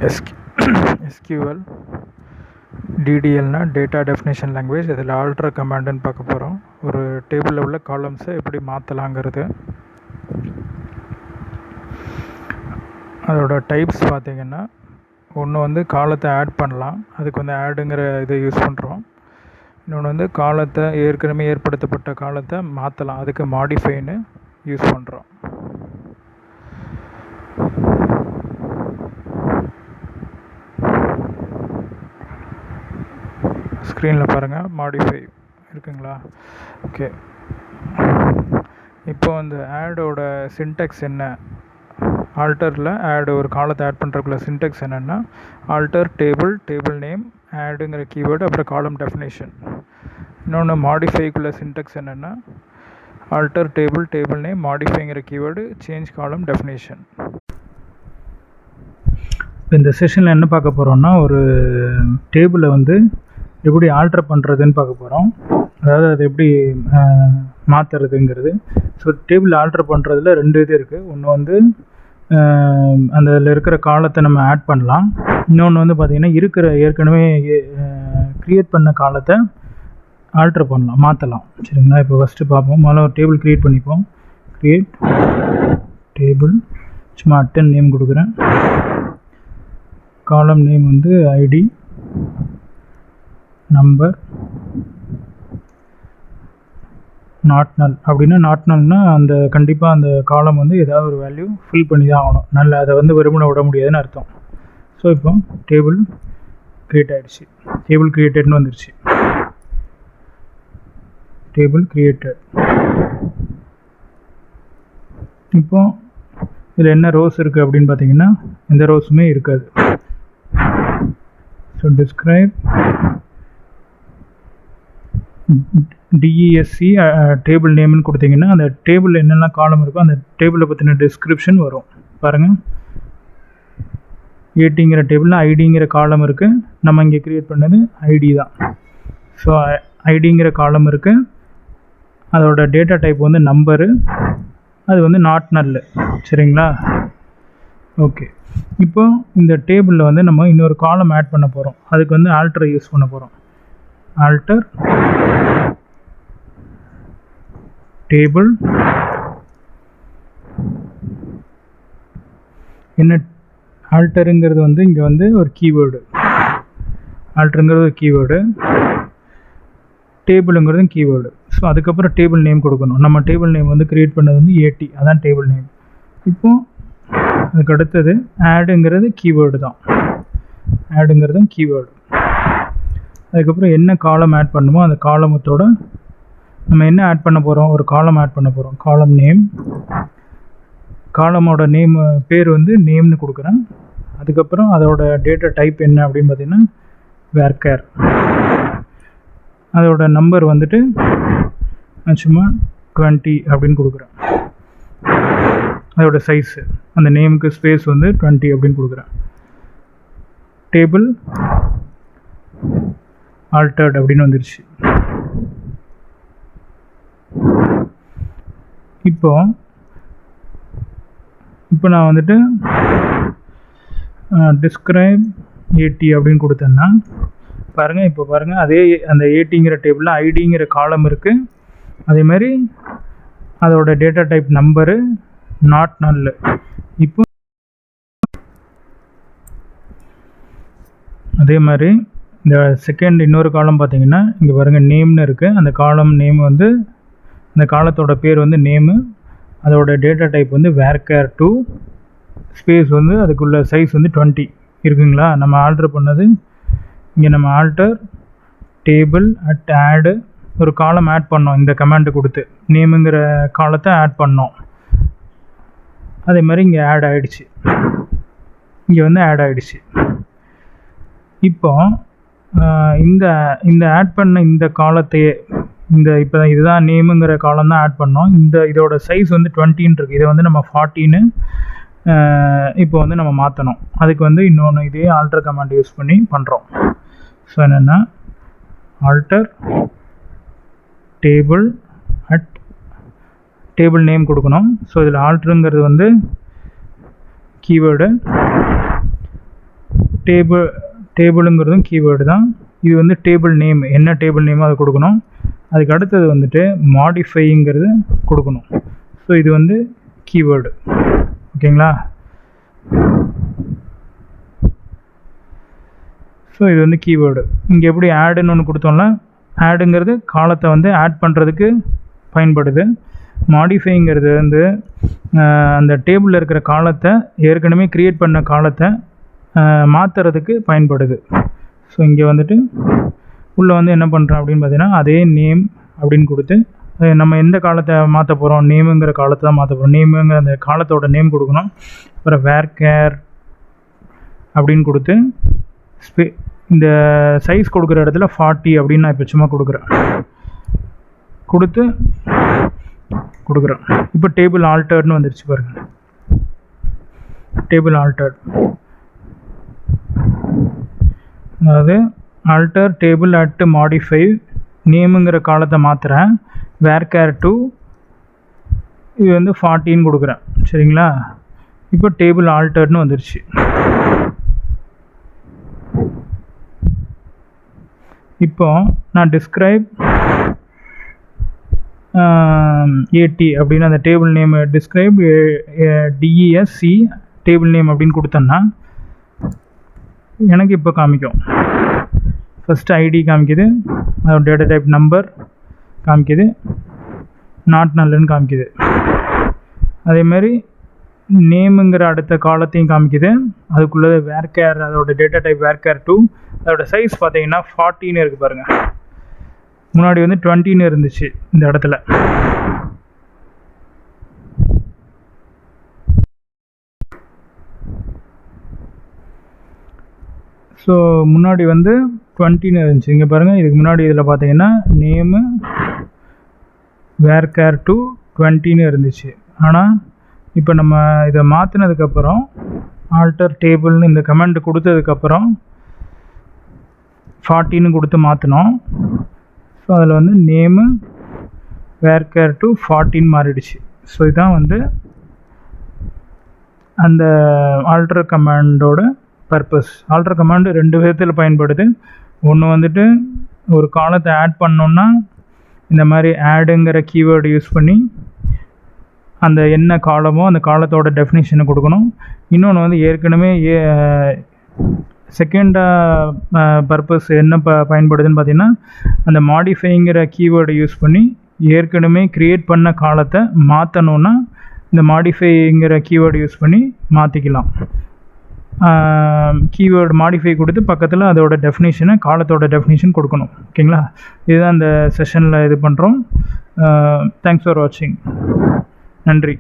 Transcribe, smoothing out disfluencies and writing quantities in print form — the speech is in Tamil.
SQL DDLனா டேட்டா டெஃபினேஷன் லாங்குவேஜ். இதில் ஆல்டர் கமாண்டுன்னு பார்க்க போகிறோம். ஒரு டேபிளில் உள்ள காலம்ஸை எப்படி மாற்றலாங்கிறது. அதோட டைப்ஸ் பார்த்திங்கன்னா, ஒன்று வந்து காலத்தை ஆட் பண்ணலாம், அதுக்கு வந்து ஆடுங்கிற இதை யூஸ் பண்ணுறோம். இன்னொன்று வந்து காலத்தை ஏற்கனவே ஏற்படுத்தப்பட்ட காலத்தை மாற்றலாம், அதுக்கு மாடிஃபைன்னு யூஸ் பண்ணுறோம். ஸ்க்ரீனில் பாருங்கள், மாடிஃபை இருக்குங்களா? ஓகே. இப்போ அந்த ஆடோட சின்டெக்ஸ் என்ன? ஆல்டரில் ஆடு ஒரு காலத்தை ஆட் பண்ணுறதுக்குள்ள சின்டெக்ஸ் என்னென்னா, ஆல்டர் டேபிள், டேபிள் நேம், ஆடுங்கிற கீவேர்டு, அப்புறம் காலம் டெஃபினேஷன். இன்னொன்று மாடிஃபைக்குள்ள சின்டெக்ஸ் என்னென்னா, ஆல்டர் டேபிள், டேபிள் நேம், மாடிஃபைங்கிற கீவேர்டு, சேஞ்ச் காலம் டெஃபினேஷன். இந்த செஷனில் என்ன பார்க்க போகிறோம்னா, ஒரு டேபிளை வந்து எப்படி ஆல்டர் பண்ணுறதுன்னு பார்க்க போகிறோம். அதாவது அது எப்படி மாற்றுறதுங்கிறது. ஸோ டேபிள் ஆல்டர் பண்ணுறதுல ரெண்டு இது இருக்குது. ஒன்று வந்து அந்த அதில் இருக்கிற காலத்தை நம்ம ஆட் பண்ணலாம். இன்னொன்று வந்து பார்த்திங்கன்னா, இருக்கிற ஏற்கனவே க்ரியேட் பண்ண காலத்தை ஆல்டர் பண்ணலாம், மாற்றலாம். சரிங்களா? இப்போ ஃபஸ்ட்டு பார்ப்போம். முதல்ல ஒரு டேபிள் க்ரியேட் பண்ணிப்போம். க்ரியேட் டேபிள், சும்மா அட்டன் நேம் கொடுக்குறேன். காலம் நேம் வந்து ஐடி, நம்பர், நாட் நல். அப்படின்னா நாட் நல்னா அந்த கண்டிப்பாக அந்த காலம் வந்து ஏதாவது ஒரு வேல்யூ ஃபில் பண்ணி தான் ஆகணும். நல்ல அதை வந்து வெறுமனை விட முடியாதுன்னு அர்த்தம். ஸோ இப்போ டேபிள் க்ரியேட் ஆகிடுச்சு, டேபிள் க்ரியேட்டட்னு வந்துடுச்சு. Table created. இப்போ இதில் என்ன ரோஸ் இருக்குது அப்படின்னு பார்த்தீங்கன்னா, எந்த ரோஸுமே இருக்காது. ஸோ டிஸ்கிரைப் DESC டேபிள் நேம்னு கொடுத்தீங்கன்னா, அந்த டேபிளில் என்னெல்லாம் காலம் இருக்கோ அந்த டேபிளை பற்றின டிஸ்கிரிப்ஷன் வரும். பாருங்கள், ஏடிங்கிற டேபிளில் ஐடிங்கிற காலம் இருக்குது. நம்ம இங்கே க்ரியேட் பண்ணது ஐடி தான். ஸோ ஐடிங்கிற காலம் இருக்குது. அதோட டேட்டா டைப் வந்து நம்பரு, அது வந்து நாட் நல்லு. சரிங்களா? ஓகே. இப்போ இந்த டேபிளில் வந்து நம்ம இன்னொரு காலம் ஆட் பண்ண போகிறோம். அதுக்கு வந்து ஆல்டரை யூஸ் பண்ண போகிறோம். ஆல்டர் டேபிள், என்ன ஆல்டருங்கிறது வந்து இங்கே வந்து ஒரு கீவேர்டு. ஆல்டருங்கிறது ஒரு கீவேர்டு, டேபிளுங்கிறது கீவேர்டு. ஸோ அதுக்கப்புறம் டேபிள் நேம் கொடுக்கணும். நம்ம டேபிள் நேம் வந்து க்ரியேட் பண்ணது வந்து ஏடி, அதான் டேபிள் நேம். இப்போ அதுக்கு அடுத்தது ஆடுங்கிறது கீவேர்டு தான். ஆடுங்கிறதும் கீவேர்டு. அதுக்கப்புறம் என்ன காலம் ஆட் பண்ணுமோ அந்த காலமத்தோட நம்ம என்ன ஆட் பண்ண போகிறோம், ஒரு காலம் ஆட் பண்ண போகிறோம். காலம் நேம், காலமோட நேம் பேர் வந்து நேம்னு கொடுக்குறேன். அதுக்கப்புறம் அதோட டேட்டா டைப் என்ன அப்படின்னு பார்த்தீங்கன்னா வேர்கேர். அதோட நம்பர் வந்துட்டு சும்மா 20 அப்படின்னு கொடுக்குறேன். அதோட சைஸு, அந்த நேமுக்கு ஸ்பேஸ் வந்து 20 அப்படின்னு கொடுக்குறேன். டேபிள் ஆல்டர்ட் அப்படின்னு வந்துடுச்சு. இப்போ நான் வந்துட்டு டிஸ்கிரைப் ஏடி அப்படின்னு கொடுத்தேன்னா பாருங்கள், இப்போ பாருங்கள், அதே அந்த ஏடிங்கிற டேபிளில் ஐடிங்கிற காலம் இருக்குது. அதே மாதிரி அதோட டேட்டா டைப் நம்பரு, நாட் நல்லு. இப்போ அதே மாதிரி இந்த செகண்ட் இன்னொரு காலம் பார்த்தீங்கன்னா, இங்கே பாருங்கள் நேம்னு இருக்குது. அந்த காலம் நேம் வந்து அந்த காலத்தோட பேர் வந்து நேமு, அதோட டேட்டா டைப் வந்து வேர்கேர் 2, ஸ்பேஸ் வந்து அதுக்குள்ள சைஸ் வந்து 20 இருக்குங்களா? நம்ம ஆல்டர் பண்ணது இங்கே நம்ம ஆல்டர் டேபிள் அட் ஆடு ஒரு காலம் ஆட் பண்ணோம். இந்த கமாண்டு கொடுத்து நேமுங்கிற காலத்தை ஆட் பண்ணோம். அதே மாதிரி இங்கே ஆட் ஆகிடுச்சு, இங்கே வந்து ஆட் ஆகிடுச்சு. இப்போ இந்த ஆட் பண்ண இந்த காலத்தையே இப்போ இதுதான் நேமுங்கிற காலம் தான் ஆட் பண்ணோம். இதோட சைஸ் வந்து 20ன்னு இருக்குது. இதை வந்து நம்ம 40ன்னு இப்போ வந்து நம்ம மாற்றணும். அதுக்கு வந்து இன்னொன்று இதே ஆல்டர் கமாண்ட் யூஸ் பண்ணி பண்ணுறோம். ஸோ என்னென்னா alter table at table name கொடுக்கணும். ஸோ இதில் ஆல்டருங்கிறது வந்து கீவேர்டு, டேபிளுங்கிறதும் கீவேர்டு தான். இது வந்து டேபிள் நேம், என்ன டேபிள் நேமோ அதை கொடுக்கணும். அதுக்கு அடுத்தது வந்துட்டு மாடிஃபைங்கிறது கொடுக்கணும். ஸோ இது வந்து கீவேர்டு. ஓகேங்களா? ஸோ இது வந்து கீவேர்டு. இங்கே எப்படி ஆடுன்னு ஒன்று கொடுத்தோம்ல, ஆடுங்கிறது காலத்தை வந்து ஆட் பண்ணுறதுக்கு பயன்படுது. மாடிஃபைங்கிறது வந்து அந்த டேபிளில் இருக்கிற காலத்தை, ஏற்கனவே க்ரியேட் பண்ண காலத்தை மாற்றுறதுக்கு பயன்படுது. ஸோ இங்கே வந்துட்டு உள்ளே வந்து என்ன பண்ணுறோம் அப்படின்னு பார்த்தீங்கன்னா, அதே நேம் அப்படின்னு கொடுத்து நம்ம எந்த காலத்தை மாற்ற போகிறோம், நேமுங்கிற காலத்தை தான் மாற்ற போகிறோம். நேமுங்கிற அந்த காலத்தோட நேம் கொடுக்கணும். அப்புறம் வேர்கேர் அப்படின்னு கொடுத்து இந்த சைஸ் கொடுக்குற இடத்துல 40 அப்படின்னு நான் இப்போ சும்மா கொடுக்குறேன். இப்போ டேபிள் ஆல்டர்ட்னு வந்துருச்சு பாருங்கள். டேபிள் ஆல்டர்ட், அதாவது ஆல்டர் டேபிள் அட் மாடிஃபை, நேமுங்கிற காலத்தை மாற்றுறேன். வேர்கேர் 2 இது வந்து 40ன்னு கொடுக்குறேன். சரிங்களா? இப்போ டேபிள் ஆல்டர்ட்னு வந்துருச்சு. இப்போ நான் டிஸ்கிரைப் ஏடி அப்படின்னு அந்த table name, describe DESC table name அப்படின்னு கொடுத்தேன்னா எனக்கு இப்போ காமிக்கும். ஃபஸ்ட்டு ஐடி காமிக்குது, அதோட டேட்டா டைப் நம்பர் காமிக்குது, நாட் நல்லுன்னு காமிக்குது. அதேமாதிரி நேமுங்கிற அடுத்த காலத்தையும் காமிக்குது. அதுக்குள்ளே வேர்கேர், அதோட டேட்டா டைப் வேர்கேர் 2, அதோட சைஸ் பார்த்தீங்கன்னா 40ன்னு இருக்குது பாருங்கள். முன்னாடி வந்து 20ன்னு இருந்துச்சு இந்த இடத்துல. ஸோ முன்னாடி வந்து 20ன்னு இருந்துச்சு. இங்கே பாருங்கள், இதுக்கு முன்னாடி இதில் பார்த்தீங்கன்னா நேமு வேர்கேர் 2 20ன்னு இருந்துச்சு. ஆனால் இப்போ நம்ம இதை மாற்றினதுக்கப்புறம், ஆல்டர் டேபிள்னு இந்த கமெண்ட் கொடுத்ததுக்கப்புறம் 40ன்னு கொடுத்து மாற்றினோம். ஸோ அதில் வந்து நேமு வேர்கேர் 2 40ன்னு மாறிடுச்சு. ஸோ இதுதான் வந்து அந்த ஆல்டர் கமாண்டோட பர்பஸ். ஆல்டர் கமாண்டு 2 விதத்தில் பயன்படுது. ஒன்று வந்துட்டு ஒரு காலத்தை ஆட் பண்ணோன்னா இந்த மாதிரி ஆடுங்கிற கீவேர்டு யூஸ் பண்ணி அந்த என்ன காலமோ அந்த காலத்தோட டெஃபினிஷனை கொடுக்கணும். இன்னொன்று வந்து ஏற்கனவே செகண்டாக பர்பஸ் என்ன பயன்படுதுன்னு பார்த்தீங்கன்னா, அந்த மாடிஃபைங்கிற கீவேர்டை யூஸ் பண்ணி ஏற்கனவே க்ரியேட் பண்ண காலத்தை மாற்றணுன்னா இந்த மாடிஃபைங்கிற கீவேர்டு யூஸ் பண்ணி மாற்றிக்கலாம். கீவேர்டு மாடிஃபை கொடுத்து பக்கத்தில் அதோட டெஃபினிஷனை, காலத்தோட டெஃபினிஷன் கொடுக்கணும். ஓகேங்களா? இதுதான் இந்த செஷனில் இது பண்ணுறோம். தேங்க்ஸ் ஃபார் வாட்சிங். நன்றி.